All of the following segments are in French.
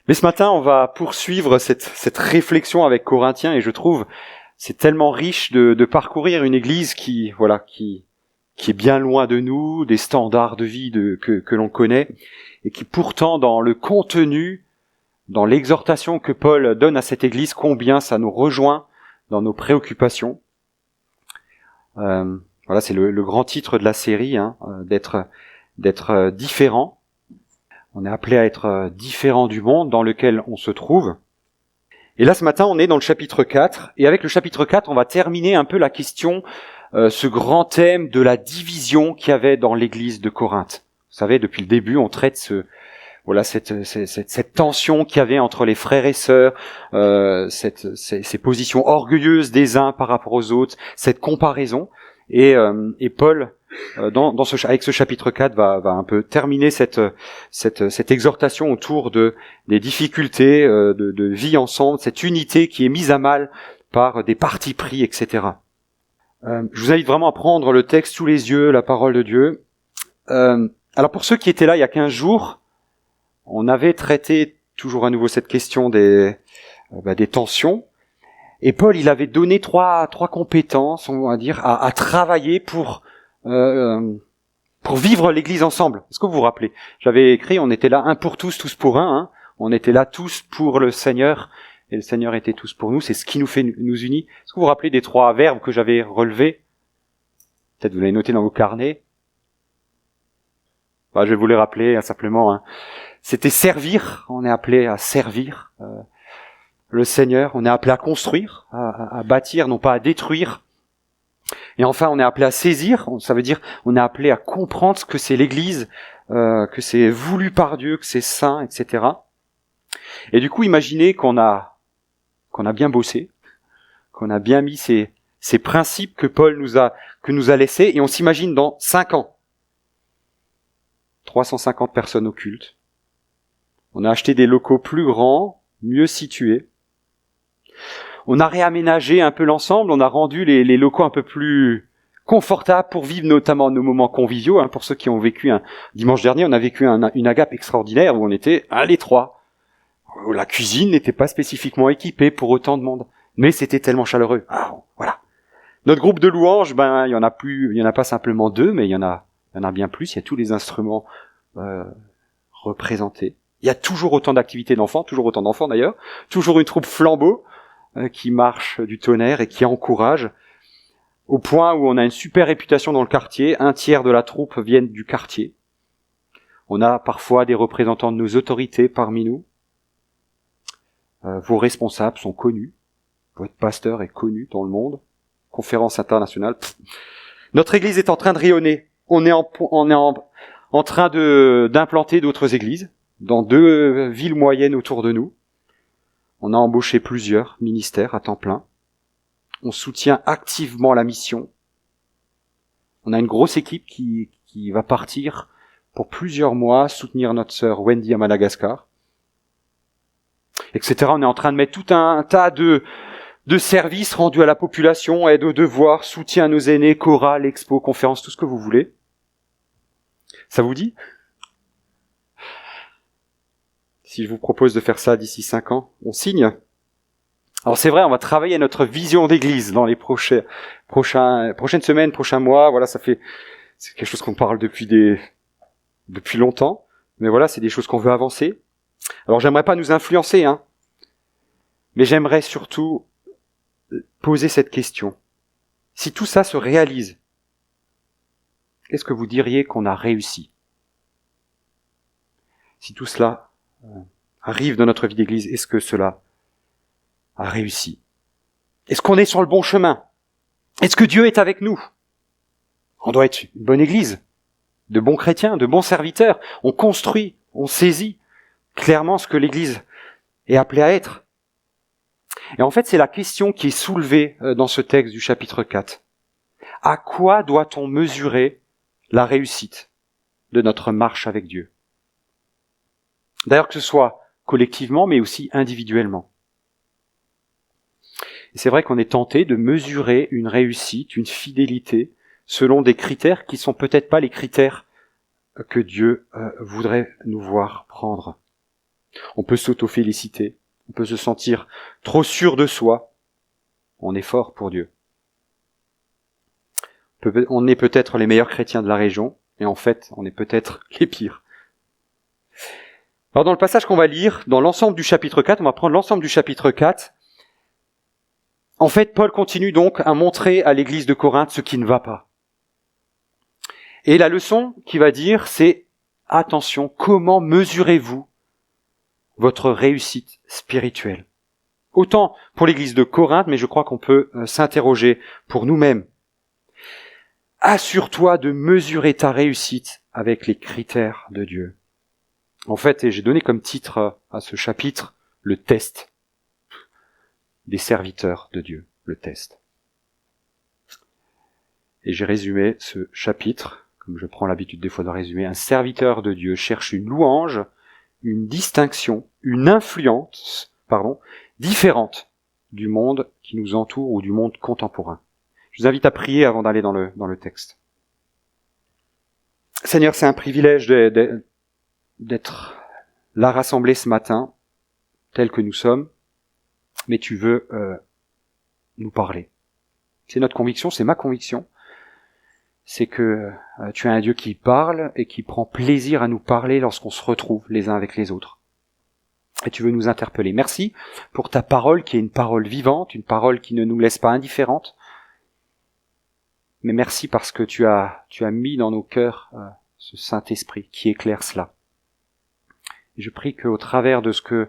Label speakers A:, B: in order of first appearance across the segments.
A: Mais ce matin, on va poursuivre cette réflexion avec Corinthiens, et je trouve c'est tellement riche de parcourir une église qui est bien loin de nous, des standards de vie que l'on connaît, et qui pourtant dans le contenu, dans l'exhortation que Paul donne à cette église, combien ça nous rejoint dans nos préoccupations. Voilà, c'est le grand titre de la série, d'être différent. On est appelé à être différent du monde dans lequel on se trouve. Et là, ce matin, on est dans le chapitre 4. Et avec le chapitre 4, on va terminer un peu la question, ce grand thème de la division qu'il y avait dans l'église de Corinthe. Vous savez, depuis le début, on traite cette tension qu'il y avait entre les frères et sœurs, ces positions orgueilleuses des uns par rapport aux autres, cette comparaison. Et Paul, avec ce chapitre 4, va un peu terminer cette exhortation autour des difficultés de vie ensemble, cette unité qui est mise à mal par des partis pris, etc. Je vous invite vraiment à prendre le texte sous les yeux, la parole de Dieu. Alors pour ceux qui étaient là il y a 15 jours, on avait traité toujours à nouveau cette question des tensions. Et Paul, il avait donné trois compétences, on va dire, à travailler pour vivre l'Église ensemble. Est-ce que vous vous rappelez? J'avais écrit, on était là un pour tous, tous pour un. On était là tous pour le Seigneur, et le Seigneur était tous pour nous. C'est ce qui nous unit. Est-ce que vous vous rappelez des 3 verbes que j'avais relevés? Peut-être vous l'avez noté dans vos carnets. Je vais vous les rappeler simplement. C'était servir. On est appelé à servir le Seigneur. On est appelé à construire, à bâtir, non pas à détruire. Et enfin, on est appelé à saisir. Ça veut dire, on est appelé à comprendre ce que c'est l'Église, que c'est voulu par Dieu, que c'est saint, etc. Et du coup, imaginez qu'on a bien bossé, qu'on a bien mis ces principes que Paul nous a laissés, et on s'imagine dans 5 ans. 350 personnes au culte. On a acheté des locaux plus grands, mieux situés. On a réaménagé un peu l'ensemble, on a rendu les locaux un peu plus confortables pour vivre notamment nos moments conviviaux. Pour ceux qui ont vécu dimanche dernier, on a vécu une agape extraordinaire où on était à l'étroit. La cuisine n'était pas spécifiquement équipée pour autant de monde, mais c'était tellement chaleureux. Voilà. Notre groupe de louanges, il y en a pas simplement 2, mais il y en a bien plus. Il y a tous les instruments représentés. Il y a toujours autant d'activités d'enfants, toujours autant d'enfants d'ailleurs, toujours une troupe flambeau qui marche du tonnerre et qui encourage, au point où on a une super réputation dans le quartier. 1/3 de la troupe viennent du quartier. On a parfois des représentants de nos autorités parmi nous. Vos responsables sont connus. Votre pasteur est connu dans le monde. Conférence internationale. Notre église est en train de rayonner. On est en train d'implanter d'autres églises dans 2 villes moyennes autour de nous. On a embauché plusieurs ministères à temps plein. On soutient activement la mission. On a une grosse équipe qui va partir pour plusieurs mois soutenir notre sœur Wendy à Madagascar, etc. On est en train de mettre tout un tas de services rendus à la population, aide aux devoirs, soutien à nos aînés, chorale, expo, conférences, tout ce que vous voulez. Ça vous dit? Si je vous propose de faire ça d'ici 5 ans, on signe? Alors c'est vrai, on va travailler à notre vision d'église dans les prochaines semaines, prochains mois. Voilà, c'est quelque chose qu'on parle depuis longtemps. Mais voilà, c'est des choses qu'on veut avancer. Alors j'aimerais pas nous influencer, mais j'aimerais surtout poser cette question. Si tout ça se réalise, est-ce que vous diriez qu'on a réussi? Si tout cela arrive dans notre vie d'église, est-ce que cela a réussi? Est-ce qu'on est sur le bon chemin? Est-ce que Dieu est avec nous? On doit être une bonne église, de bons chrétiens, de bons serviteurs. On construit, on saisit clairement ce que l'église est appelée à être. Et en fait, c'est la question qui est soulevée dans ce texte du chapitre 4. À quoi doit-on mesurer la réussite de notre marche avec Dieu? D'ailleurs, que ce soit collectivement, mais aussi individuellement. Et c'est vrai qu'on est tenté de mesurer une réussite, une fidélité, selon des critères qui sont peut-être pas les critères que Dieu voudrait nous voir prendre. On peut s'auto-féliciter, on peut se sentir trop sûr de soi. On est fort pour Dieu. On est peut-être les meilleurs chrétiens de la région, et en fait, on est peut-être les pires. Alors dans le passage qu'on va lire, dans l'ensemble du chapitre 4, on va prendre l'ensemble du chapitre 4. En fait, Paul continue donc à montrer à l'église de Corinthe ce qui ne va pas. Et la leçon qu'il va dire, c'est « Attention, comment mesurez-vous votre réussite spirituelle ?» Autant pour l'église de Corinthe, mais je crois qu'on peut s'interroger pour nous-mêmes. Assure-toi de mesurer ta réussite avec les critères de Dieu. En fait, et j'ai donné comme titre à ce chapitre, le test des serviteurs de Dieu, le test. Et j'ai résumé ce chapitre, comme je prends l'habitude des fois de résumer, un serviteur de Dieu cherche une louange, une distinction, une influence, différente du monde qui nous entoure ou du monde contemporain. Je vous invite à prier avant d'aller dans le texte. Seigneur, c'est un privilège d'être là rassemblés ce matin, tel que nous sommes, mais tu veux nous parler. C'est notre conviction, c'est ma conviction, c'est que tu es un Dieu qui parle et qui prend plaisir à nous parler lorsqu'on se retrouve les uns avec les autres. Et tu veux nous interpeller. Merci pour ta parole qui est une parole vivante, une parole qui ne nous laisse pas indifférentes. Mais merci parce que tu as mis dans nos cœurs ce Saint-Esprit qui éclaire cela. Et je prie qu'au travers de ce que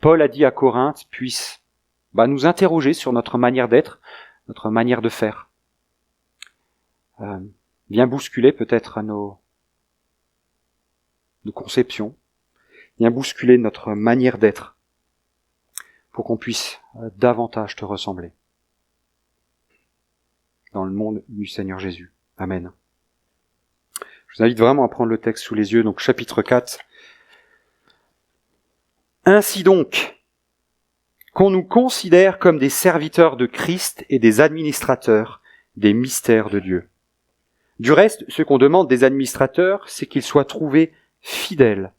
A: Paul a dit à Corinthe puisse nous interroger sur notre manière d'être, notre manière de faire. Viens bousculer peut-être nos conceptions, viens bousculer notre manière d'être pour qu'on puisse davantage te ressembler. Dans le monde du Seigneur Jésus. Amen. Je vous invite vraiment à prendre le texte sous les yeux, donc chapitre 4. Ainsi donc, qu'on nous considère comme des serviteurs de Christ et des administrateurs des mystères de Dieu. Du reste, ce qu'on demande des administrateurs, c'est qu'ils soient trouvés fidèles.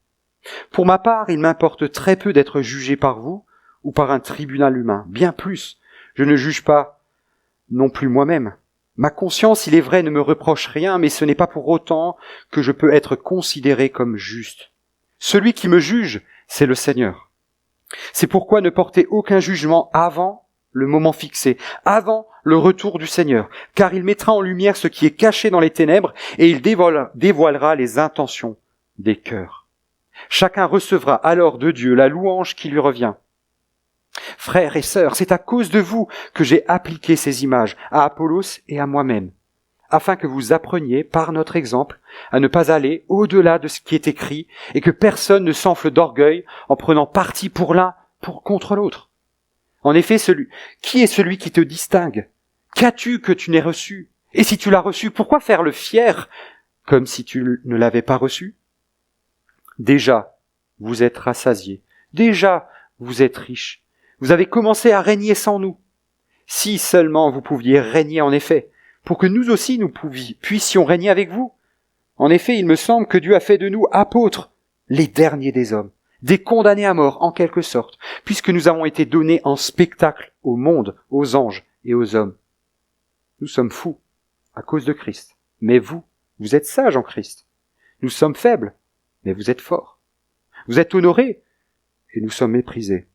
A: Pour ma part, il m'importe très peu d'être jugé par vous ou par un tribunal humain. Bien plus, je ne juge pas non plus moi-même. Ma conscience, il est vrai, ne me reproche rien, mais ce n'est pas pour autant que je peux être considéré comme juste. Celui qui me juge, c'est le Seigneur. C'est pourquoi ne portez aucun jugement avant le moment fixé, avant le retour du Seigneur, car il mettra en lumière ce qui est caché dans les ténèbres et il dévoilera les intentions des cœurs. Chacun recevra alors de Dieu la louange qui lui revient. Frères et sœurs, c'est à cause de vous que j'ai appliqué ces images à Apollos et à moi-même, afin que vous appreniez, par notre exemple, à ne pas aller au-delà de ce qui est écrit et que personne ne s'enfle d'orgueil en prenant parti pour l'un contre l'autre. En effet, qui est celui qui te distingue? Qu'as-tu que tu n'aies reçu? Et si tu l'as reçu, pourquoi faire le fier comme si tu ne l'avais pas reçu? Déjà, vous êtes rassasiés. Déjà, vous êtes riches. Vous avez commencé à régner sans nous. Si seulement vous pouviez régner en effet, pour que nous aussi nous puissions régner avec vous. En effet, il me semble que Dieu a fait de nous apôtres, les derniers des hommes, des condamnés à mort en quelque sorte, puisque nous avons été donnés en spectacle au monde, aux anges et aux hommes. Nous sommes fous à cause de Christ, mais vous êtes sages en Christ. Nous sommes faibles, mais vous êtes forts. Vous êtes honorés, et nous sommes méprisés.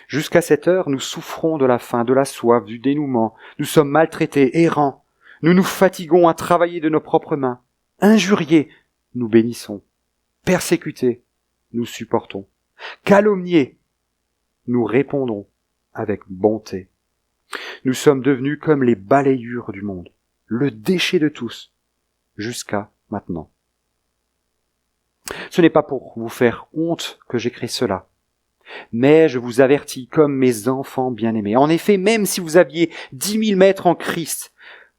A: Jusqu'à cette heure, nous souffrons de la faim, de la soif, du dénouement. Nous sommes maltraités, errants. Nous nous fatiguons à travailler de nos propres mains. Injuriés, nous bénissons. Persécutés, nous supportons. Calomniés, nous répondons avec bonté. Nous sommes devenus comme les balayures du monde, le déchet de tous, jusqu'à maintenant. Ce n'est pas pour vous faire honte que j'écris cela. Mais je vous avertis comme mes enfants bien-aimés. En effet, même si vous aviez 10 000 maîtres en Christ,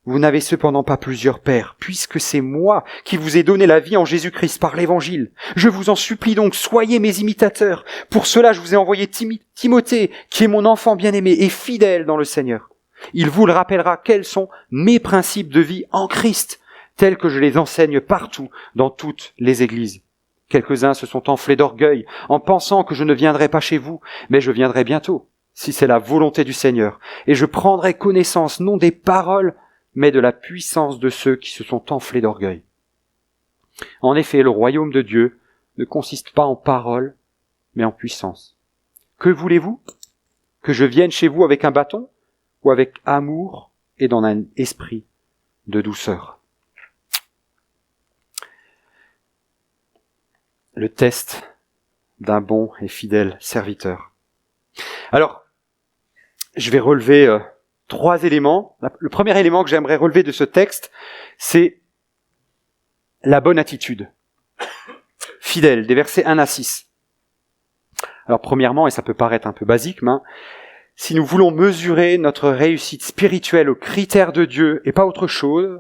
A: vous n'avez cependant pas plusieurs pères, puisque c'est moi qui vous ai donné la vie en Jésus-Christ par l'Évangile. Je vous en supplie donc, soyez mes imitateurs. Pour cela, je vous ai envoyé Timothée, qui est mon enfant bien-aimé et fidèle dans le Seigneur. Il vous le rappellera quels sont mes principes de vie en Christ, tels que je les enseigne partout, dans toutes les églises. Quelques-uns se sont enflés d'orgueil en pensant que je ne viendrai pas chez vous, mais je viendrai bientôt, si c'est la volonté du Seigneur, et je prendrai connaissance non des paroles, mais de la puissance de ceux qui se sont enflés d'orgueil. En effet, le royaume de Dieu ne consiste pas en paroles, mais en puissance. Que voulez-vous? Que je vienne chez vous avec un bâton, ou avec amour et dans un esprit de douceur? Le test d'un bon et fidèle serviteur. Alors, je vais relever 3 éléments. Le premier élément que j'aimerais relever de ce texte, c'est la bonne attitude. Fidèle, des versets 1 à 6. Alors premièrement, et ça peut paraître un peu basique, mais si nous voulons mesurer notre réussite spirituelle aux critères de Dieu et pas autre chose,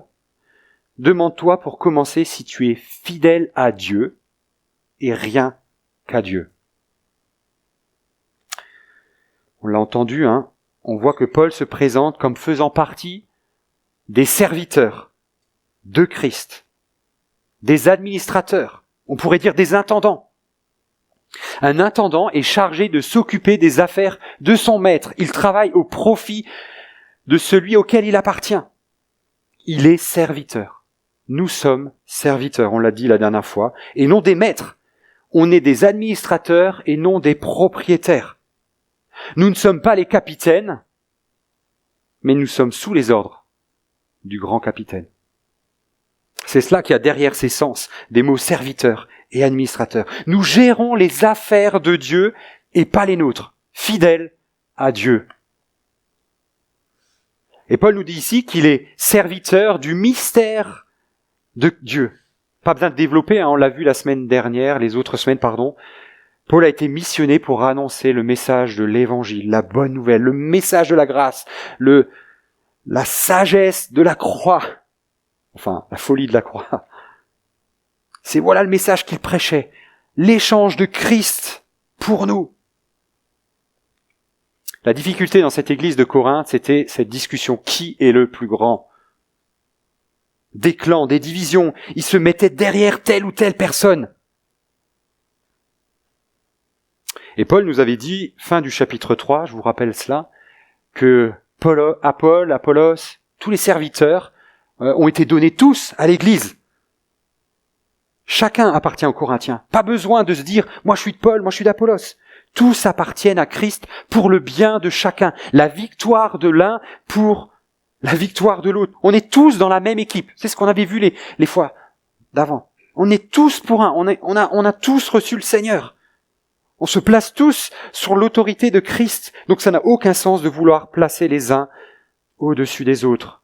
A: demande-toi pour commencer si tu es fidèle à Dieu et rien qu'à Dieu. On l'a entendu, on voit que Paul se présente comme faisant partie des serviteurs de Christ, des administrateurs, on pourrait dire des intendants. Un intendant est chargé de s'occuper des affaires de son maître. Il travaille au profit de celui auquel il appartient. Il est serviteur. Nous sommes serviteurs, on l'a dit la dernière fois, et non des maîtres. On est des administrateurs et non des propriétaires. Nous ne sommes pas les capitaines, mais nous sommes sous les ordres du grand capitaine. C'est cela qu'il y a derrière ces sens des mots serviteurs et administrateurs. Nous gérons les affaires de Dieu et pas les nôtres, fidèles à Dieu. Et Paul nous dit ici qu'il est serviteur du mystère de Dieu. Pas besoin de développer, on l'a vu la semaine dernière, les autres semaines, pardon. Paul a été missionné pour annoncer le message de l'évangile, la bonne nouvelle, le message de la grâce, la sagesse de la croix. Enfin, la folie de la croix. C'est voilà le message qu'il prêchait. L'échange de Christ pour nous. La difficulté dans cette église de Corinthe, c'était cette discussion. Qui est le plus grand? Des clans, des divisions. Ils se mettaient derrière telle ou telle personne. Et Paul nous avait dit, fin du chapitre 3, je vous rappelle cela, que Apollos, tous les serviteurs ont été donnés tous à l'église. Chacun appartient aux Corinthiens. Pas besoin de se dire, moi je suis de Paul, moi je suis d'Apollos. Tous appartiennent à Christ pour le bien de chacun. La victoire de l'un pour la victoire de l'autre. On est tous dans la même équipe. C'est ce qu'on avait vu les fois d'avant. On est tous pour un. On a tous reçu le Seigneur. On se place tous sur l'autorité de Christ. Donc ça n'a aucun sens de vouloir placer les uns au-dessus des autres.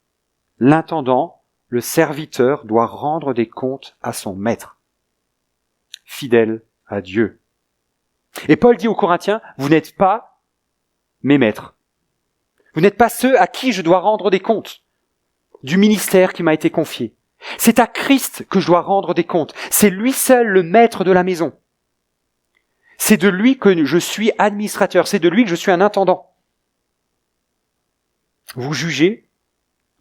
A: L'intendant, le serviteur, doit rendre des comptes à son maître, fidèle à Dieu. Et Paul dit aux Corinthiens, vous n'êtes pas mes maîtres. Vous n'êtes pas ceux à qui je dois rendre des comptes du ministère qui m'a été confié. C'est à Christ que je dois rendre des comptes. C'est lui seul le maître de la maison. C'est de lui que je suis administrateur. C'est de lui que je suis un intendant. Vous jugez,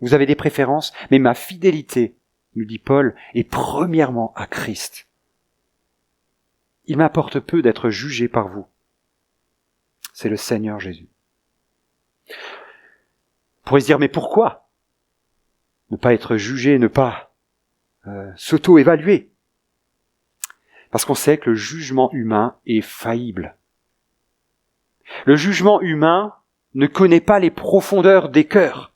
A: vous avez des préférences, mais ma fidélité, nous dit Paul, est premièrement à Christ. Il m'importe peu d'être jugé par vous. C'est le Seigneur Jésus. On pourrait se dire, mais pourquoi ne pas être jugé, ne pas s'auto-évaluer? Parce qu'on sait que le jugement humain est faillible. Le jugement humain ne connaît pas les profondeurs des cœurs.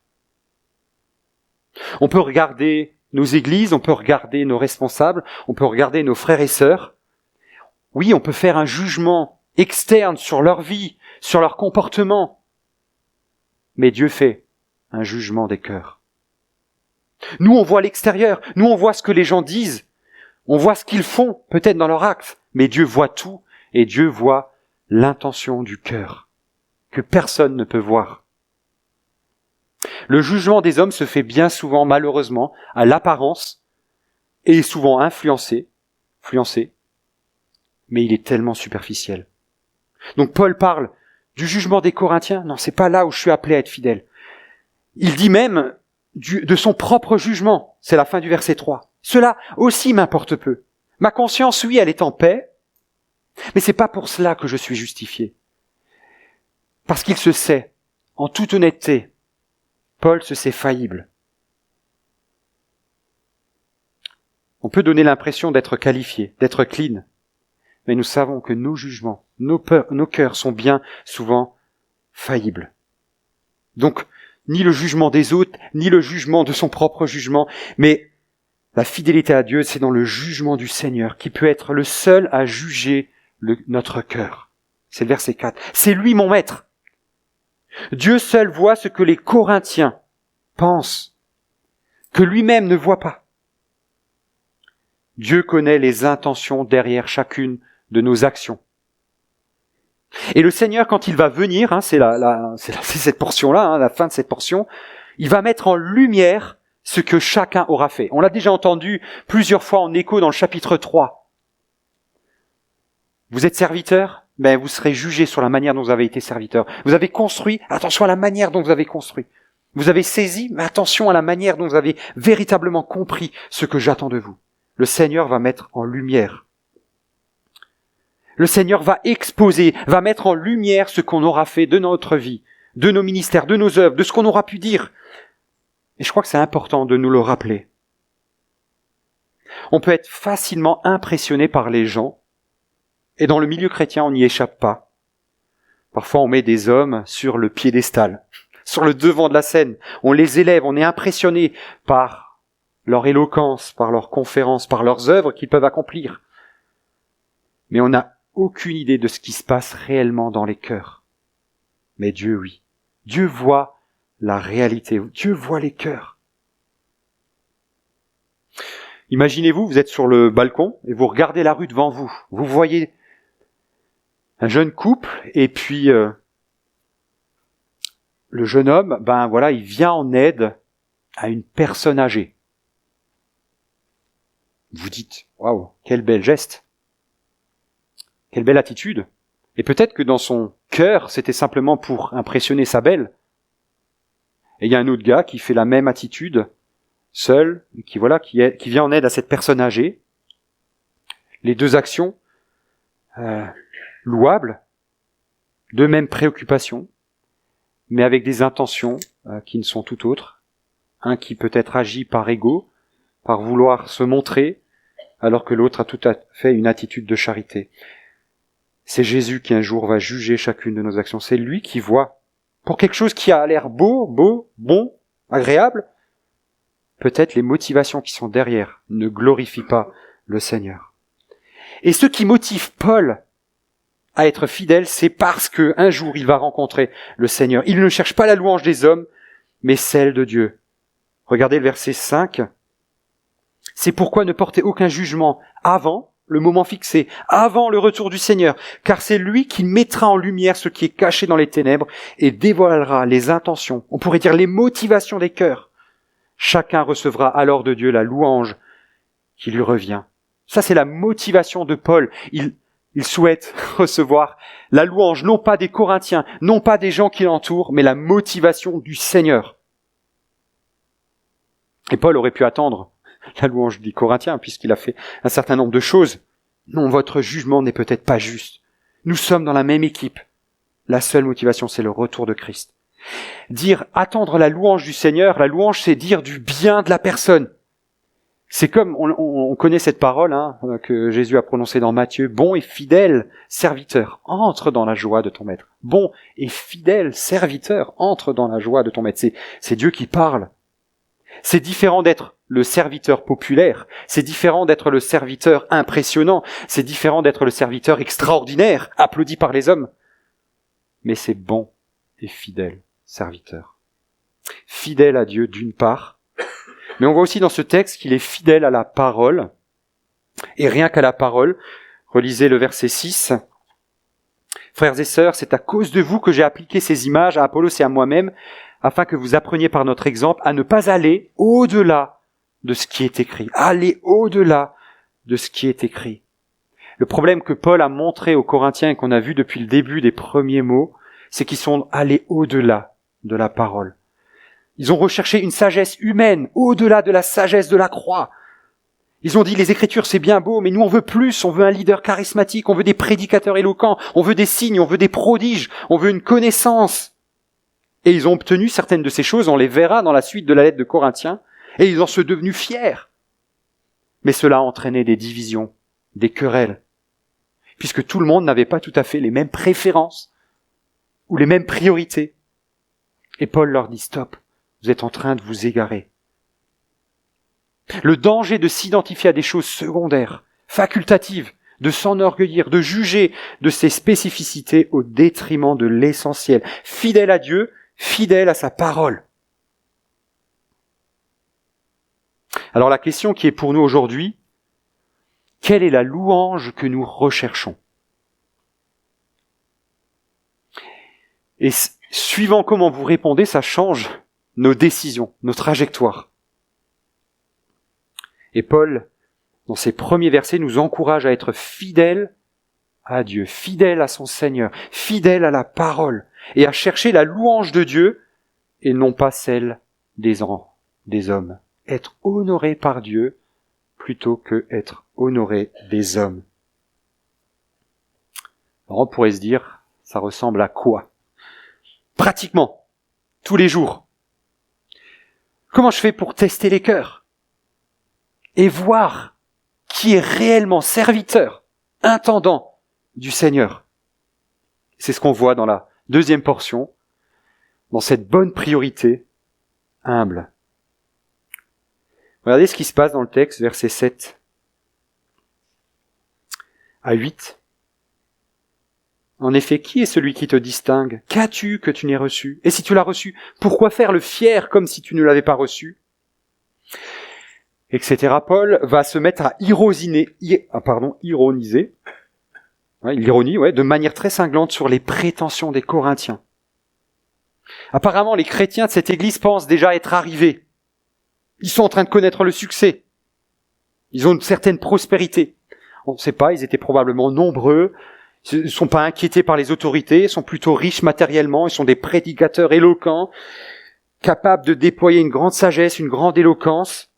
A: On peut regarder nos églises, on peut regarder nos responsables, on peut regarder nos frères et sœurs. Oui, on peut faire un jugement externe sur leur vie, sur leur comportement. Mais Dieu fait un jugement des cœurs. Nous, on voit l'extérieur, nous, on voit ce que les gens disent, on voit ce qu'ils font, peut-être dans leur acte, mais Dieu voit tout, et Dieu voit l'intention du cœur, que personne ne peut voir. Le jugement des hommes se fait bien souvent, malheureusement, à l'apparence, et est souvent influencé, mais il est tellement superficiel. Donc Paul parle du jugement des Corinthiens. Non, c'est pas là où je suis appelé à être fidèle. Il dit même de son propre jugement. C'est la fin du verset 3. Cela aussi m'importe peu. Ma conscience, oui, elle est en paix, mais c'est pas pour cela que je suis justifié. Parce qu'il se sait, en toute honnêteté, Paul se sait faillible. On peut donner l'impression d'être qualifié, d'être clean, mais nous savons que nos jugements, nos cœurs sont bien souvent faillibles. Donc, ni le jugement des autres, ni le jugement de son propre jugement, mais la fidélité à Dieu, c'est dans le jugement du Seigneur, qui peut être le seul à juger notre cœur. C'est le verset 4. C'est lui mon maître. Dieu seul voit ce que les Corinthiens pensent, que lui-même ne voit pas. Dieu connaît les intentions derrière chacune de nos actions. Et le Seigneur, quand il va venir, c'est cette portion-là, la fin de cette portion, il va mettre en lumière ce que chacun aura fait. On l'a déjà entendu plusieurs fois en écho dans le chapitre 3. Vous êtes serviteur, vous serez jugé sur la manière dont vous avez été serviteur. Vous avez construit, attention à la manière dont vous avez construit. Vous avez saisi, mais attention à la manière dont vous avez véritablement compris ce que j'attends de vous. Le Seigneur va mettre en lumière. Le Seigneur va exposer, va mettre en lumière ce qu'on aura fait de notre vie, de nos ministères, de nos œuvres, de ce qu'on aura pu dire. Et je crois que c'est important de nous le rappeler. On peut être facilement impressionné par les gens, et dans le milieu chrétien, on n'y échappe pas. Parfois, on met des hommes sur le piédestal, sur le devant de la scène. On les élève, on est impressionné par leur éloquence, par leurs conférences, par leurs œuvres qu'ils peuvent accomplir. Mais on n'a aucune idée de ce qui se passe réellement dans les cœurs. Mais Dieu, oui. Dieu voit la réalité. Dieu voit les cœurs. Imaginez-vous, vous êtes sur le balcon et vous regardez la rue devant vous. Vous voyez un jeune couple et puis le jeune homme, il vient en aide à une personne âgée. Vous dites, waouh, quel bel geste. Quelle belle attitude. Et peut-être que dans son cœur, c'était simplement pour impressionner sa belle. Et il y a un autre gars qui fait la même attitude, seul, qui vient en aide à cette personne âgée. Les deux actions, louables, deux mêmes préoccupations, mais avec des intentions qui ne sont tout autres. Un qui peut-être agit par ego, par vouloir se montrer, alors que l'autre a tout à fait une attitude de charité. C'est Jésus qui un jour va juger chacune de nos actions. C'est lui qui voit. Pour quelque chose qui a l'air beau, bon, agréable, peut-être les motivations qui sont derrière ne glorifient pas le Seigneur. Et ce qui motive Paul à être fidèle, c'est parce que un jour il va rencontrer le Seigneur. Il ne cherche pas la louange des hommes, mais celle de Dieu. Regardez le verset 5. C'est pourquoi ne portez aucun jugement avant le moment fixé, avant le retour du Seigneur, car c'est lui qui mettra en lumière ce qui est caché dans les ténèbres et dévoilera les intentions, on pourrait dire les motivations des cœurs. Chacun recevra alors de Dieu la louange qui lui revient. Ça, c'est la motivation de Paul. Il souhaite recevoir la louange, non pas des Corinthiens, non pas des gens qui l'entourent, mais la motivation du Seigneur. Et Paul aurait pu attendre la louange des Corinthiens, puisqu'il a fait un certain nombre de choses. Non, votre jugement n'est peut-être pas juste. Nous sommes dans la même équipe. La seule motivation, c'est le retour de Christ. Dire, attendre la louange du Seigneur, la louange, c'est dire du bien de la personne. C'est comme, on connaît cette parole que Jésus a prononcée dans Matthieu, « Bon et fidèle serviteur, entre dans la joie de ton maître. » Bon et fidèle serviteur, entre dans la joie de ton maître. C'est Dieu qui parle. C'est différent d'être le serviteur populaire, c'est différent d'être le serviteur impressionnant, c'est différent d'être le serviteur extraordinaire, applaudi par les hommes. Mais c'est bon et fidèle serviteur. Fidèle à Dieu d'une part, mais on voit aussi dans ce texte qu'il est fidèle à la parole, et rien qu'à la parole. Relisez le verset 6. Frères et sœurs, c'est à cause de vous que j'ai appliqué ces images à Apollos et à moi-même, afin que vous appreniez par notre exemple à ne pas aller au-delà de ce qui est écrit. Aller au-delà de ce qui est écrit. Le problème que Paul a montré aux Corinthiens et qu'on a vu depuis le début des premiers mots, c'est qu'ils sont allés au-delà de la parole. Ils ont recherché une sagesse humaine, au-delà de la sagesse de la croix. Ils ont dit, les Écritures, c'est bien beau, mais nous, on veut plus, on veut un leader charismatique, on veut des prédicateurs éloquents, on veut des signes, on veut des prodiges, on veut une connaissance. Et ils ont obtenu certaines de ces choses, on les verra dans la suite de la lettre de Corinthiens, et ils en sont devenus fiers. Mais cela a entraîné des divisions, des querelles, puisque tout le monde n'avait pas tout à fait les mêmes préférences ou les mêmes priorités. Et Paul leur dit, stop, vous êtes en train de vous égarer. Le danger de s'identifier à des choses secondaires, facultatives, de s'enorgueillir, de juger de ses spécificités au détriment de l'essentiel, fidèle à Dieu, fidèle à sa parole. Alors la question qui est pour nous aujourd'hui, quelle est la louange que nous recherchons ? Et suivant comment vous répondez, ça change nos décisions, nos trajectoires. Et Paul, dans ses premiers versets, nous encourage à être fidèles à Dieu, fidèles à son Seigneur, fidèles à la parole, et à chercher la louange de Dieu, et non pas celle des hommes. Être honoré par Dieu, plutôt que être honoré des hommes. Alors on pourrait se dire, ça ressemble à quoi ? Pratiquement, tous les jours. Comment je fais pour tester les cœurs ? Et voir qui est réellement serviteur, intendant du Seigneur. C'est ce qu'on voit dans la deuxième portion, dans cette bonne priorité humble. Regardez ce qui se passe dans le texte, versets 7 à 8. En effet, qui est celui qui te distingue ? Qu'as-tu que tu n'aies reçu ? Et si tu l'as reçu, pourquoi faire le fier comme si tu ne l'avais pas reçu ? Etc. Paul va se mettre à ironiser, l'ironie, de manière très cinglante sur les prétentions des Corinthiens. Apparemment, les chrétiens de cette église pensent déjà être arrivés. Ils sont en train de connaître le succès. Ils ont une certaine prospérité. On ne sait pas, ils étaient probablement nombreux. Ils ne sont pas inquiétés par les autorités. Ils sont plutôt riches matériellement. Ils sont des prédicateurs éloquents, capables de déployer une grande sagesse, une grande éloquence.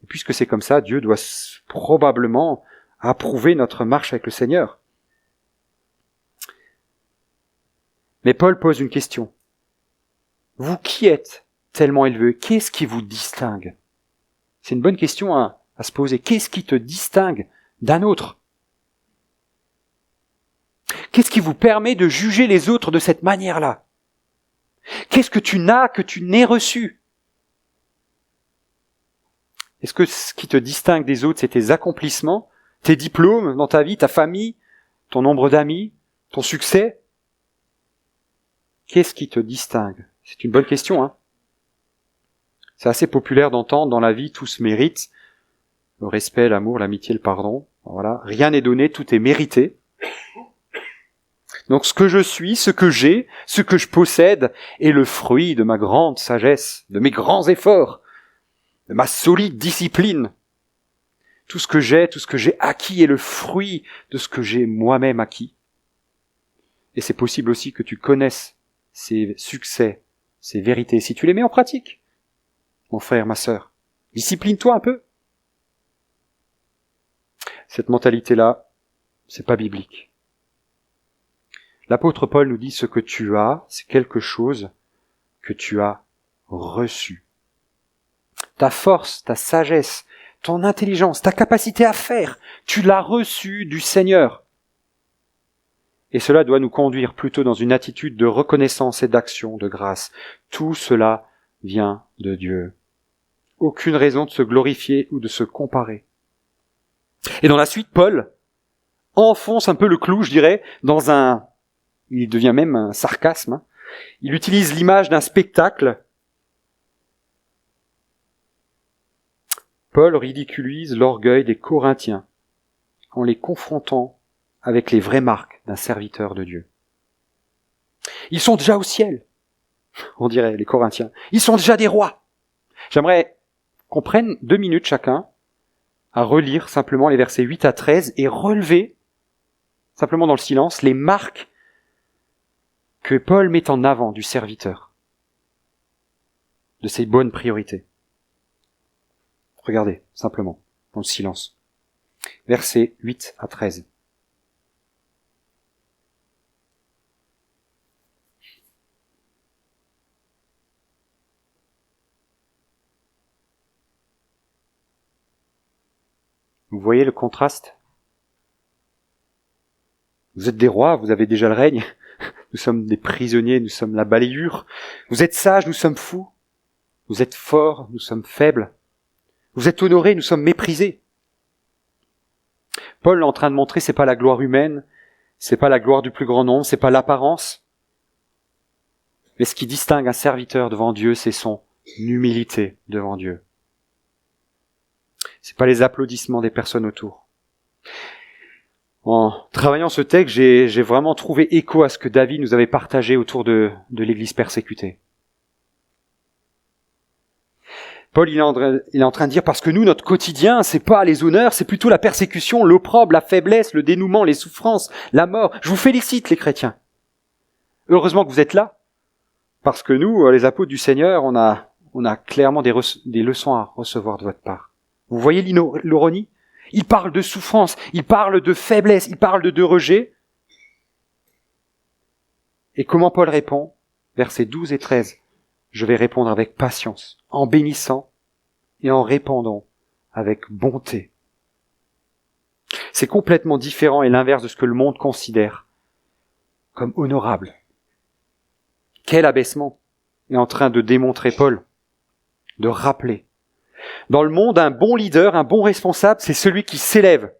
A: Et puisque c'est comme ça, Dieu doit probablement approuver notre marche avec le Seigneur. Mais Paul pose une question. Vous qui êtes tellement élevé, qu'est-ce qui vous distingue ? C'est une bonne question à se poser. Qu'est-ce qui te distingue d'un autre ? Qu'est-ce qui vous permet de juger les autres de cette manière-là ? Qu'est-ce que tu n'as, que tu n'aies reçu ? Est-ce que ce qui te distingue des autres, c'est tes accomplissements, tes diplômes dans ta vie, ta famille, ton nombre d'amis, ton succès ? Qu'est-ce qui te distingue ? C'est une bonne question, hein ? C'est assez populaire d'entendre dans la vie, tout se mérite. Le respect, l'amour, l'amitié, le pardon. Voilà. Rien n'est donné, tout est mérité. Donc ce que je suis, ce que j'ai, ce que je possède est le fruit de ma grande sagesse, de mes grands efforts, de ma solide discipline. Tout ce que j'ai acquis est le fruit de ce que j'ai moi-même acquis. Et c'est possible aussi que tu connaisses ces succès, ces vérités, si tu les mets en pratique. Mon frère, ma sœur, discipline-toi un peu. Cette mentalité-là, c'est pas biblique. L'apôtre Paul nous dit ce que tu as, c'est quelque chose que tu as reçu. Ta force, ta sagesse, ton intelligence, ta capacité à faire, tu l'as reçu du Seigneur. Et cela doit nous conduire plutôt dans une attitude de reconnaissance et d'action, de grâce. Tout cela vient de Dieu. Aucune raison de se glorifier ou de se comparer. Et dans la suite, Paul enfonce un peu le clou, je dirais, il devient même un sarcasme. Hein. Il utilise l'image d'un spectacle. Paul ridiculise l'orgueil des Corinthiens en les confrontant avec les vraies marques d'un serviteur de Dieu. Ils sont déjà au ciel, on dirait, les Corinthiens. Ils sont déjà des rois. J'aimerais qu'on prenne 2 minutes chacun à relire simplement les versets 8 à 13 et relever, simplement dans le silence, les marques que Paul met en avant du serviteur, de ses bonnes priorités. Regardez, simplement. dans le silence. Versets 8 à 13. Vous voyez le contraste? Vous êtes des rois, vous avez déjà le règne. Nous sommes des prisonniers, nous sommes la balayure. Vous êtes sages, nous sommes fous. Vous êtes forts, nous sommes faibles. Vous êtes honorés, nous sommes méprisés. Paul est en train de montrer, c'est pas la gloire humaine, c'est pas la gloire du plus grand nombre, c'est pas l'apparence. Mais ce qui distingue un serviteur devant Dieu, c'est son humilité devant Dieu. C'est pas les applaudissements des personnes autour. En travaillant ce texte, j'ai vraiment trouvé écho à ce que David nous avait partagé autour de l'Église persécutée. Paul, il est en train de dire, parce que nous, notre quotidien, c'est pas les honneurs, c'est plutôt la persécution, l'opprobre, la faiblesse, le dénouement, les souffrances, la mort. Je vous félicite, les chrétiens. Heureusement que vous êtes là, parce que nous, les apôtres du Seigneur, on a clairement des leçons à recevoir de votre part. Vous voyez l'ironie? Il parle de souffrance, il parle de faiblesse, il parle de rejet. Et comment Paul répond? Versets 12 et 13. Je vais répondre avec patience, en bénissant et en répondant avec bonté. C'est complètement différent et l'inverse de ce que le monde considère comme honorable. Quel abaissement est en train de démontrer Paul, de rappeler. Dans le monde, un bon leader, un bon responsable, c'est celui qui s'élève.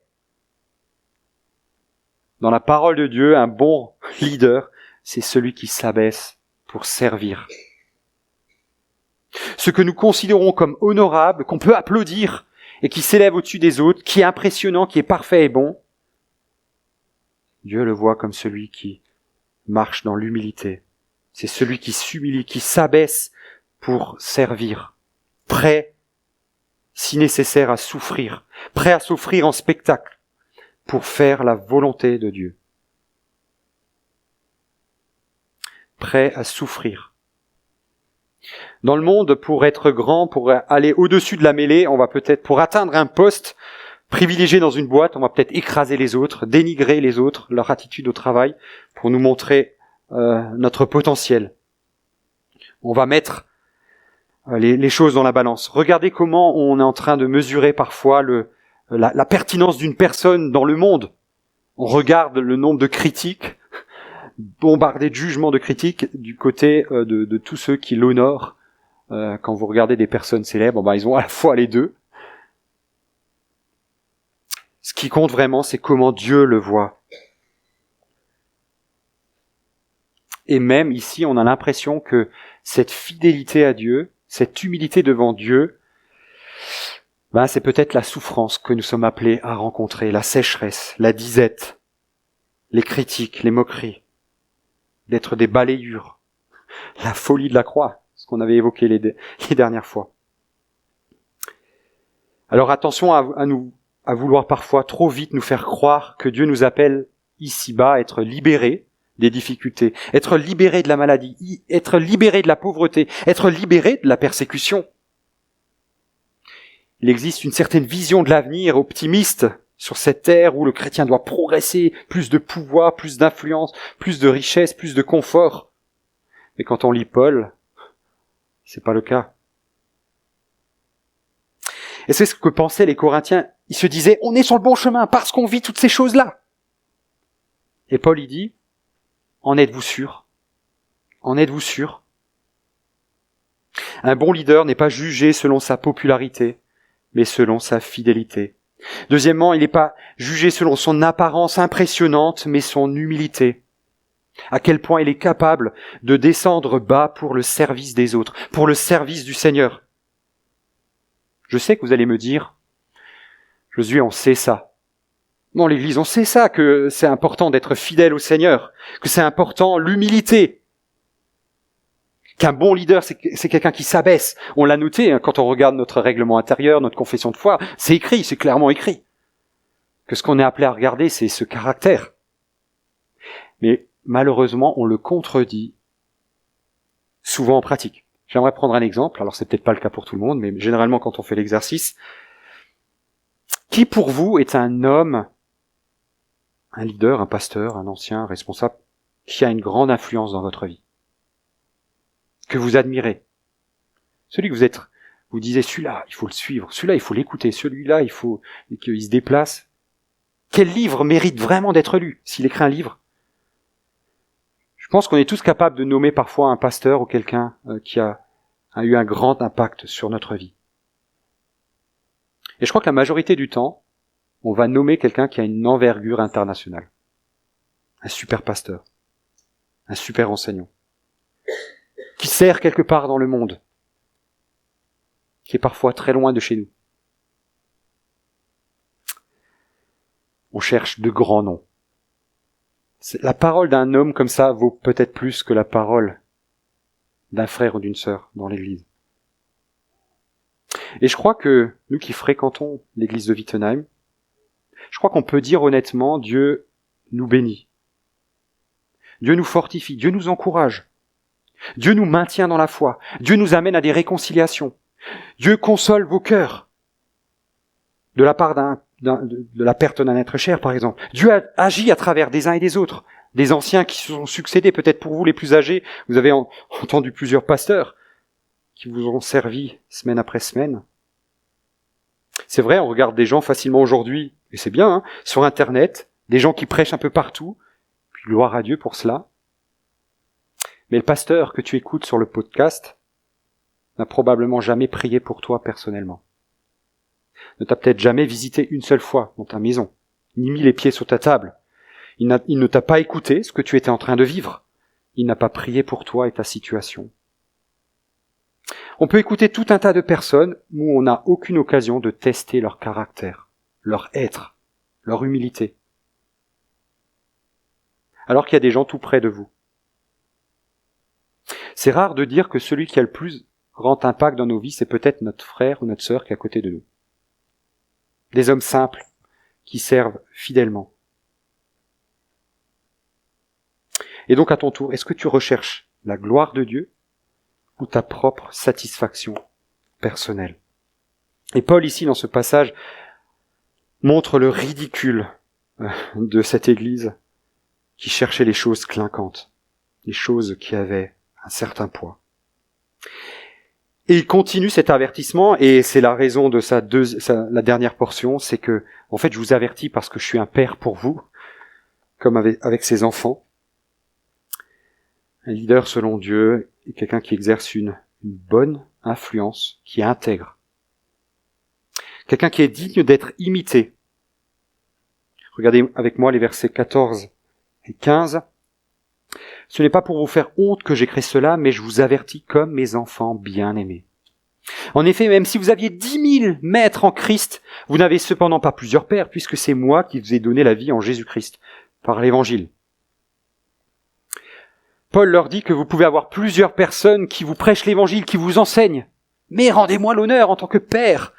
A: Dans la parole de Dieu, un bon leader, c'est celui qui s'abaisse pour servir. Ce que nous considérons comme honorable, qu'on peut applaudir et qui s'élève au-dessus des autres, qui est impressionnant, qui est parfait et bon, Dieu le voit comme celui qui marche dans l'humilité. C'est celui qui s'humilie, qui s'abaisse pour servir, prêt, si nécessaire, à souffrir, prêt à s'offrir en spectacle pour faire la volonté de Dieu. Prêt à souffrir. Dans le monde, pour être grand, pour aller au-dessus de la mêlée, on va peut-être, pour atteindre un poste privilégié dans une boîte, on va peut-être écraser les autres, dénigrer les autres, leur attitude au travail, pour nous montrer notre potentiel. On va mettre les choses dans la balance. Regardez comment on est en train de mesurer parfois la pertinence d'une personne dans le monde. On regarde le nombre de critiques, bombardé de jugements de critiques du côté de tous ceux qui l'honorent. Quand vous regardez des personnes célèbres, ils ont à la fois les deux. Ce qui compte vraiment, c'est comment Dieu le voit. Et même ici, on a l'impression que cette fidélité à Dieu, cette humilité devant Dieu, c'est peut-être la souffrance que nous sommes appelés à rencontrer, la sécheresse, la disette, les critiques, les moqueries, d'être des balayures, la folie de la croix, ce qu'on avait évoqué les dernières fois. Alors attention à vouloir parfois trop vite nous faire croire que Dieu nous appelle ici-bas à être libérés des difficultés, être libérés de la maladie, être libérés de la pauvreté, être libérés de la persécution. Il existe une certaine vision de l'avenir optimiste sur cette terre où le chrétien doit progresser, plus de pouvoir, plus d'influence, plus de richesse, plus de confort. Mais quand on lit Paul, c'est pas le cas. Et c'est ce que pensaient les Corinthiens. Ils se disaient, on est sur le bon chemin parce qu'on vit toutes ces choses-là. Et Paul, il dit, en êtes-vous sûr? En êtes-vous sûr? Un bon leader n'est pas jugé selon sa popularité, mais selon sa fidélité. Deuxièmement, il n'est pas jugé selon son apparence impressionnante, mais son humilité. À quel point il est capable de descendre bas pour le service des autres, pour le service du Seigneur. Je sais que vous allez me dire, Josué, on sait ça. Dans l'Église, on sait ça, que c'est important d'être fidèle au Seigneur, que c'est important l'humilité, qu'un bon leader, c'est quelqu'un qui s'abaisse. On l'a noté quand on regarde notre règlement intérieur, notre confession de foi, c'est écrit, c'est clairement écrit. Que ce qu'on est appelé à regarder, c'est ce caractère. Mais malheureusement, on le contredit souvent en pratique. J'aimerais prendre un exemple, alors c'est peut-être pas le cas pour tout le monde, mais généralement quand on fait l'exercice, Qui pour vous est un homme, un leader, un pasteur, un ancien, un responsable, qui a une grande influence dans votre vie? Que vous admirez? Celui que vous disiez, celui-là, il faut le suivre, celui-là, il faut l'écouter, celui-là, il faut qu'il se déplace. Quel livre mérite vraiment d'être lu, s'il écrit un livre? Je pense qu'on est tous capables de nommer parfois un pasteur ou quelqu'un qui a eu un grand impact sur notre vie. Et je crois que la majorité du temps, on va nommer quelqu'un qui a une envergure internationale. Un super pasteur, un super enseignant, qui sert quelque part dans le monde, qui est parfois très loin de chez nous. On cherche de grands noms. La parole d'un homme comme ça vaut peut-être plus que la parole d'un frère ou d'une sœur dans l'église. Et je crois que nous qui fréquentons l'église de Wittenheim, je crois qu'on peut dire honnêtement, Dieu nous bénit. Dieu nous fortifie, Dieu nous encourage. Dieu nous maintient dans la foi. Dieu nous amène à des réconciliations. Dieu console vos cœurs. De la part de la perte d'un être cher, par exemple. Dieu agit à travers des uns et des autres. Des anciens qui se sont succédés, peut-être pour vous les plus âgés. Vous avez entendu plusieurs pasteurs qui vous ont servi semaine après semaine. C'est vrai, on regarde des gens facilement aujourd'hui, et c'est bien, sur Internet, des gens qui prêchent un peu partout, puis gloire à Dieu pour cela. Mais le pasteur que tu écoutes sur le podcast n'a probablement jamais prié pour toi personnellement. Ne t'a peut-être jamais visité une seule fois dans ta maison, ni mis les pieds sur ta table. Il ne t'a pas écouté ce que tu étais en train de vivre. Il n'a pas prié pour toi et ta situation. On peut écouter tout un tas de personnes où on n'a aucune occasion de tester leur caractère, leur être, leur humilité. Alors qu'il y a des gens tout près de vous. C'est rare de dire que celui qui a le plus grand impact dans nos vies, c'est peut-être notre frère ou notre sœur qui est à côté de nous. Des hommes simples qui servent fidèlement. Et donc à ton tour, est-ce que tu recherches la gloire de Dieu ou ta propre satisfaction personnelle? Et Paul ici dans ce passage montre le ridicule de cette église qui cherchait les choses clinquantes, les choses qui avaient un certain poids. Et il continue cet avertissement, et c'est la raison de la dernière portion, c'est que, en fait, je vous avertis parce que je suis un père pour vous, comme avec ses enfants. Un leader selon Dieu est quelqu'un qui exerce une bonne influence, qui est intègre. Quelqu'un qui est digne d'être imité. Regardez avec moi les versets 14 et 15. Ce n'est pas pour vous faire honte que j'écris cela, mais je vous avertis comme mes enfants bien-aimés. En effet, même si vous aviez 10 000 maîtres en Christ, vous n'avez cependant pas plusieurs pères, puisque c'est moi qui vous ai donné la vie en Jésus-Christ, par l'Évangile. Paul leur dit que vous pouvez avoir plusieurs personnes qui vous prêchent l'Évangile, qui vous enseignent. Mais rendez-moi l'honneur en tant que père,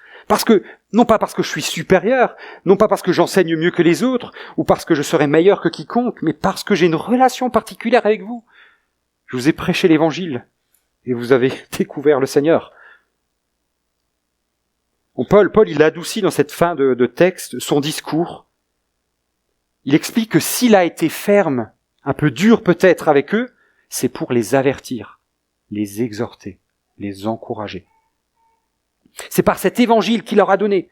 A: non pas parce que je suis supérieur, non pas parce que j'enseigne mieux que les autres, ou parce que je serai meilleur que quiconque, mais parce que j'ai une relation particulière avec vous. Je vous ai prêché l'Évangile, et vous avez découvert le Seigneur. Paul, il adoucit dans cette fin de texte son discours. Il explique que s'il a été ferme, un peu dur peut-être avec eux, c'est pour les avertir, les exhorter, les encourager. C'est par cet évangile qu'il leur a donné.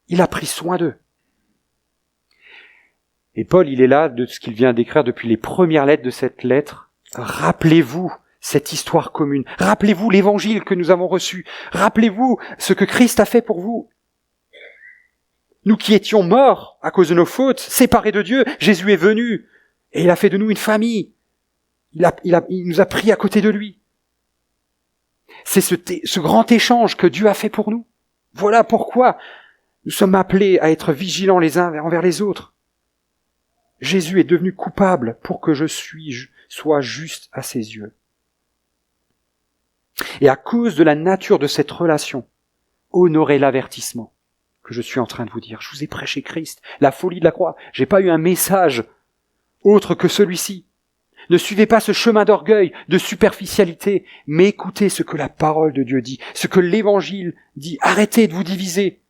A: Il a pris soin d'eux. Et Paul, il est là de ce qu'il vient d'écrire depuis les premières lettres de cette lettre. Rappelez-vous cette histoire commune. Rappelez-vous l'évangile que nous avons reçu. Rappelez-vous ce que Christ a fait pour vous. Nous qui étions morts à cause de nos fautes, séparés de Dieu, Jésus est venu et il a fait de nous une famille. Il nous a pris à côté de lui. C'est ce grand échange que Dieu a fait pour nous. Voilà pourquoi nous sommes appelés à être vigilants les uns envers les autres. Jésus est devenu coupable pour que je sois juste à ses yeux. Et à cause de la nature de cette relation, honorez l'avertissement que je suis en train de vous dire. Je vous ai prêché Christ, la folie de la croix. J'ai pas eu un message autre que celui-ci. Ne suivez pas ce chemin d'orgueil, de superficialité, mais écoutez ce que la parole de Dieu dit, ce que l'Évangile dit. Arrêtez de vous diviser.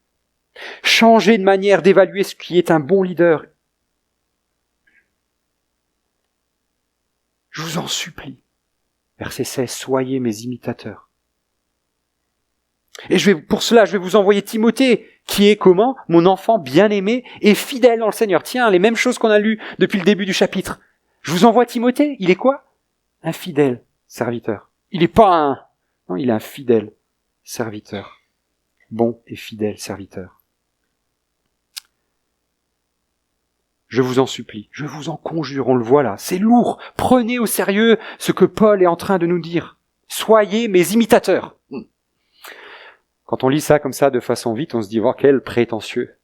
A: Changez de manière d'évaluer ce qui est un bon leader. Je vous en supplie. Verset 16, soyez mes imitateurs. Et pour cela, je vais vous envoyer Timothée, qui est comment? Mon enfant bien-aimé et fidèle dans le Seigneur. Tiens, les mêmes choses qu'on a lues depuis le début du chapitre. Je vous envoie Timothée. Il est quoi? Un fidèle serviteur. Il n'est pas un... Non, il est un fidèle serviteur. Bon et fidèle serviteur. Je vous en supplie, je vous en conjure, on le voit là, c'est lourd. Prenez au sérieux ce que Paul est en train de nous dire. Soyez mes imitateurs. Quand on lit ça comme ça de façon vite, on se dit, oh, quel prétentieux.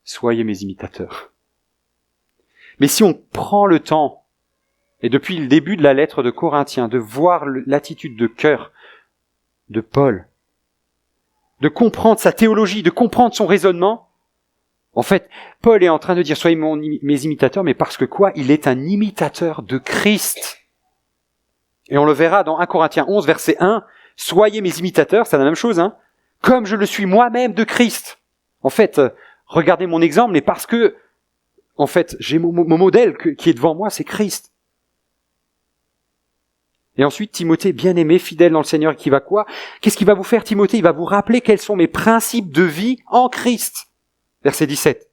A: Soyez mes imitateurs. Mais si on prend le temps, et depuis le début de la lettre de Corinthiens, de voir l'attitude de cœur de Paul, de comprendre sa théologie, de comprendre son raisonnement, en fait, Paul est en train de dire, soyez mes imitateurs, mais parce que quoi? Il est un imitateur de Christ. Et on le verra dans 1 Corinthiens 11, verset 1, soyez mes imitateurs, c'est la même chose, hein, comme je le suis moi-même de Christ. En fait, regardez mon exemple, mais parce que, en fait, j'ai mon modèle qui est devant moi, c'est Christ. Et ensuite, Timothée, bien-aimé, fidèle dans le Seigneur, qui va quoi? Qu'est-ce qu'il va vous faire, Timothée? Il va vous rappeler quels sont mes principes de vie en Christ. Verset 17.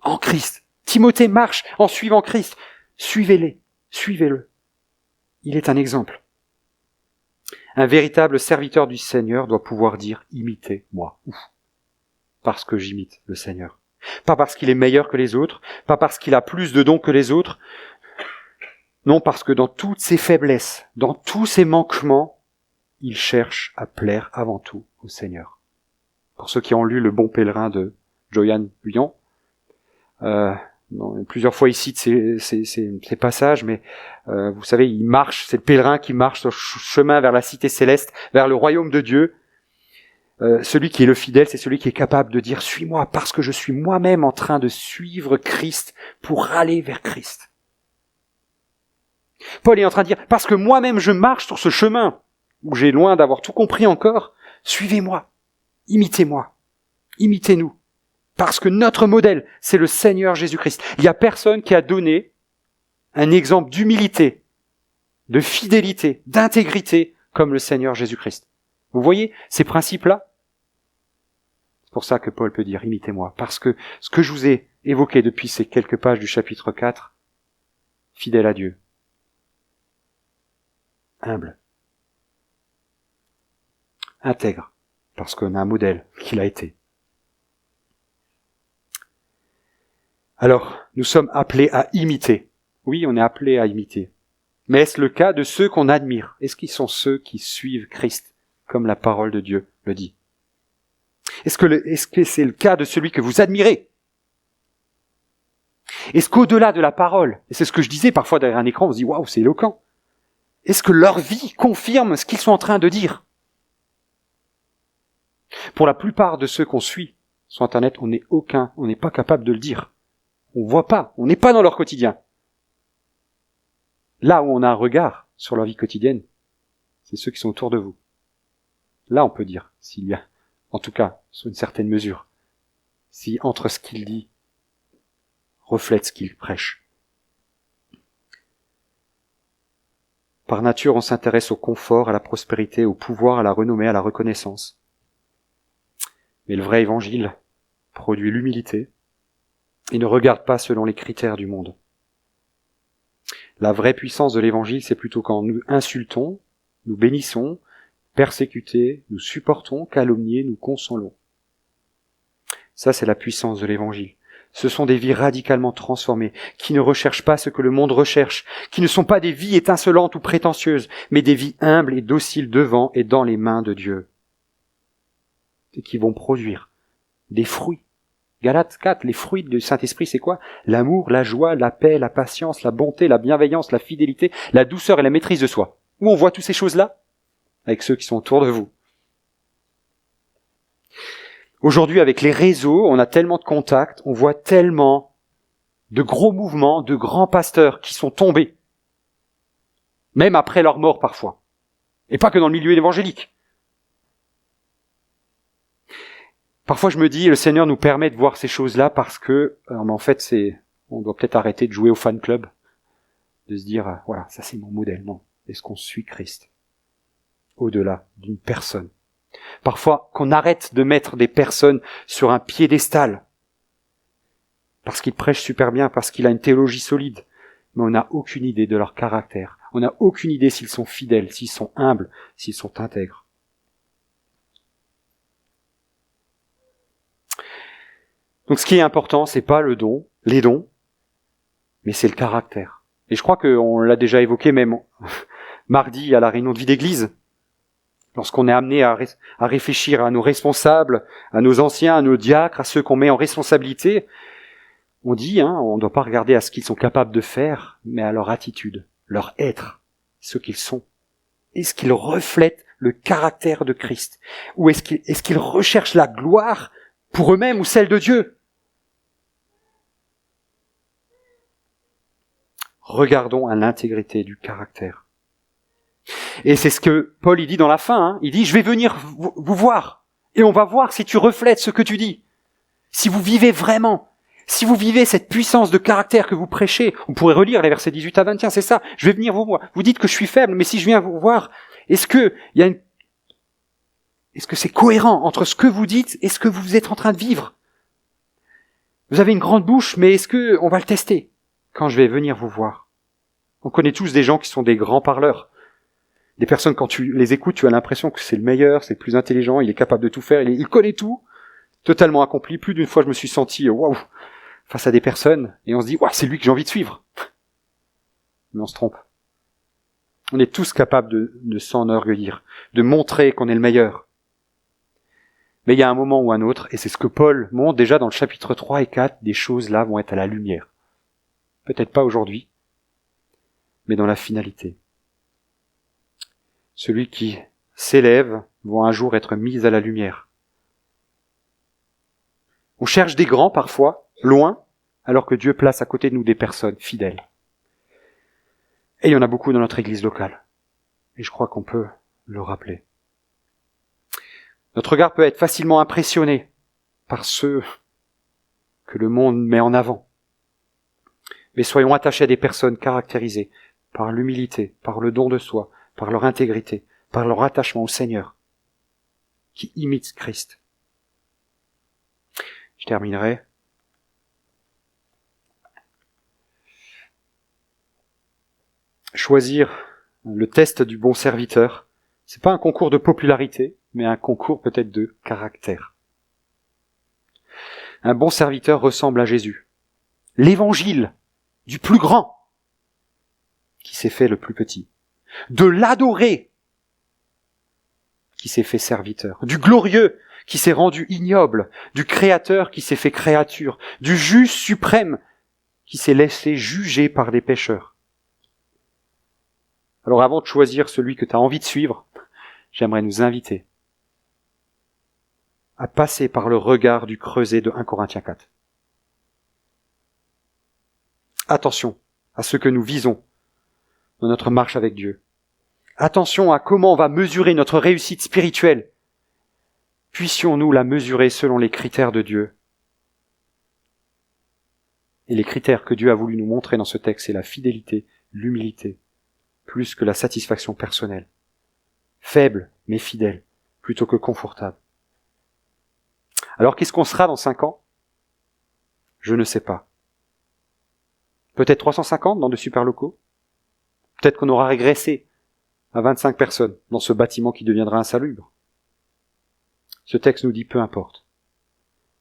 A: En Christ. Timothée marche en suivant Christ. Suivez-les. Suivez-le. Il est un exemple. Un véritable serviteur du Seigneur doit pouvoir dire « imitez-moi ». Parce que j'imite le Seigneur. Pas parce qu'il est meilleur que les autres, pas parce qu'il a plus de dons que les autres. Non, parce que dans toutes ses faiblesses, dans tous ses manquements, il cherche à plaire avant tout au Seigneur. Pour ceux qui ont lu Le Bon Pèlerin de Joyan Buyon, plusieurs fois il cite ces passages, mais vous savez, il marche, c'est le pèlerin qui marche sur le chemin vers la cité céleste, vers le royaume de Dieu. Celui qui est le fidèle, c'est celui qui est capable de dire « Suis-moi » parce que je suis moi-même en train de suivre Christ pour aller vers Christ. Paul est en train de dire « Parce que moi-même je marche sur ce chemin où j'ai loin d'avoir tout compris encore, suivez-moi. Imitez-moi, imitez-nous, parce que notre modèle, c'est le Seigneur Jésus-Christ. Il n'y a personne qui a donné un exemple d'humilité, de fidélité, d'intégrité, comme le Seigneur Jésus-Christ. Vous voyez ces principes-là? C'est pour ça que Paul peut dire, imitez-moi, parce que ce que je vous ai évoqué depuis ces quelques pages du chapitre 4, fidèle à Dieu, humble, intègre, parce qu'on a un modèle qu'il a été. Alors, nous sommes appelés à imiter. Oui, on est appelés à imiter. Mais est-ce le cas de ceux qu'on admire? Est-ce qu'ils sont ceux qui suivent Christ, comme la parole de Dieu le dit? Est-ce que c'est le cas de celui que vous admirez? Est-ce qu'au-delà de la parole, et c'est ce que je disais parfois derrière un écran, on se dit « Waouh, c'est éloquent !» Est-ce que leur vie confirme ce qu'ils sont en train de dire? Pour la plupart de ceux qu'on suit sur Internet, on n'est pas capable de le dire. On voit pas, on n'est pas dans leur quotidien. Là où on a un regard sur leur vie quotidienne, c'est ceux qui sont autour de vous. Là, on peut dire s'il y a, en tout cas, sur une certaine mesure, si entre ce qu'il dit reflète ce qu'il prêche. Par nature, on s'intéresse au confort, à la prospérité, au pouvoir, à la renommée, à la reconnaissance. Mais le vrai évangile produit l'humilité et ne regarde pas selon les critères du monde. La vraie puissance de l'évangile, c'est plutôt quand nous insultons, nous bénissons, persécutés, nous supportons, calomniés, nous consolons. Ça, c'est la puissance de l'évangile. Ce sont des vies radicalement transformées, qui ne recherchent pas ce que le monde recherche, qui ne sont pas des vies étincelantes ou prétentieuses, mais des vies humbles et dociles devant et dans les mains de Dieu. Et qui vont produire des fruits. Galates 4, les fruits du Saint-Esprit, c'est quoi? L'amour, la joie, la paix, la patience, la bonté, la bienveillance, la fidélité, la douceur et la maîtrise de soi. Où on voit toutes ces choses-là? Avec ceux qui sont autour de vous. Aujourd'hui, avec les réseaux, on a tellement de contacts, on voit tellement de gros mouvements, de grands pasteurs qui sont tombés, même après leur mort parfois, et pas que dans le milieu évangélique. Parfois je me dis, le Seigneur nous permet de voir ces choses-là parce que, en fait, on doit peut-être arrêter de jouer au fan club, de se dire, voilà, ça c'est mon modèle. Non, est-ce qu'on suit Christ au-delà d'une personne? Parfois, qu'on arrête de mettre des personnes sur un piédestal, parce qu'il prêche super bien, parce qu'il a une théologie solide, mais on n'a aucune idée de leur caractère. On n'a aucune idée s'ils sont fidèles, s'ils sont humbles, s'ils sont intègres. Donc ce qui est important, c'est pas les dons, mais c'est le caractère. Et je crois qu'on l'a déjà évoqué même mardi à la réunion de vie d'église, lorsqu'on est amené à réfléchir à nos responsables, à nos anciens, à nos diacres, à ceux qu'on met en responsabilité. On dit, on ne doit pas regarder à ce qu'ils sont capables de faire, mais à leur attitude, leur être, ce qu'ils sont. Est-ce qu'ils reflètent le caractère de Christ? Ou est-ce qu'ils recherchent la gloire pour eux-mêmes ou celle de Dieu? Regardons à l'intégrité du caractère. Et c'est ce que Paul il dit dans la fin. Il dit, je vais venir vous voir, et on va voir si tu reflètes ce que tu dis. Si vous vivez vraiment, si vous vivez cette puissance de caractère que vous prêchez. On pourrait relire les versets 18 à 21, c'est ça. Je vais venir vous voir. Vous dites que je suis faible, mais si je viens vous voir, est-ce que c'est cohérent entre ce que vous dites et ce que vous êtes en train de vivre? Vous avez une grande bouche, mais est-ce que on va le tester quand je vais venir vous voir? On connaît tous des gens qui sont des grands parleurs. Des personnes, quand tu les écoutes, tu as l'impression que c'est le meilleur, c'est le plus intelligent, il est capable de tout faire, il connaît tout, totalement accompli. Plus d'une fois, je me suis senti waouh face à des personnes, et on se dit waouh, c'est lui que j'ai envie de suivre. Mais on se trompe. On est tous capables de s'enorgueillir, de montrer qu'on est le meilleur. Mais il y a un moment ou un autre, et c'est ce que Paul montre déjà dans le chapitre 3 et 4, des choses là vont être à la lumière. Peut-être pas aujourd'hui, mais dans la finalité. Celui qui s'élève va un jour être mis à la lumière. On cherche des grands parfois, loin, alors que Dieu place à côté de nous des personnes fidèles. Et il y en a beaucoup dans notre église locale. Et je crois qu'on peut le rappeler. Notre regard peut être facilement impressionné par ceux que le monde met en avant. Mais soyons attachés à des personnes caractérisées par l'humilité, par le don de soi, par leur intégrité, par leur attachement au Seigneur, qui imitent Christ. Je terminerai. Choisir le test du bon serviteur, c'est pas un concours de popularité, mais un concours peut-être de caractère. Un bon serviteur ressemble à Jésus. L'évangile du plus grand qui s'est fait le plus petit. De l'adoré qui s'est fait serviteur. Du glorieux qui s'est rendu ignoble. Du créateur qui s'est fait créature. Du juge suprême qui s'est laissé juger par des pécheurs. Alors avant de choisir celui que tu as envie de suivre, j'aimerais nous inviter à passer par le regard du creuset de 1 Corinthiens 4. Attention à ce que nous visons dans notre marche avec Dieu. Attention à comment on va mesurer notre réussite spirituelle. Puissions-nous la mesurer selon les critères de Dieu. Et les critères que Dieu a voulu nous montrer dans ce texte, c'est la fidélité, l'humilité, plus que la satisfaction personnelle. Faible, mais fidèle, plutôt que confortable. Alors qu'est-ce qu'on sera dans 5 ans? Je ne sais pas. Peut-être 350 dans de super locaux? Peut-être qu'on aura régressé à 25 personnes dans ce bâtiment qui deviendra insalubre. Ce texte nous dit peu importe.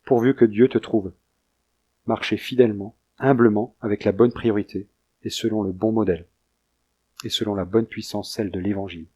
A: Pourvu que Dieu te trouve. Marcher fidèlement, humblement, avec la bonne priorité et selon le bon modèle. Et selon la bonne puissance, celle de l'Évangile.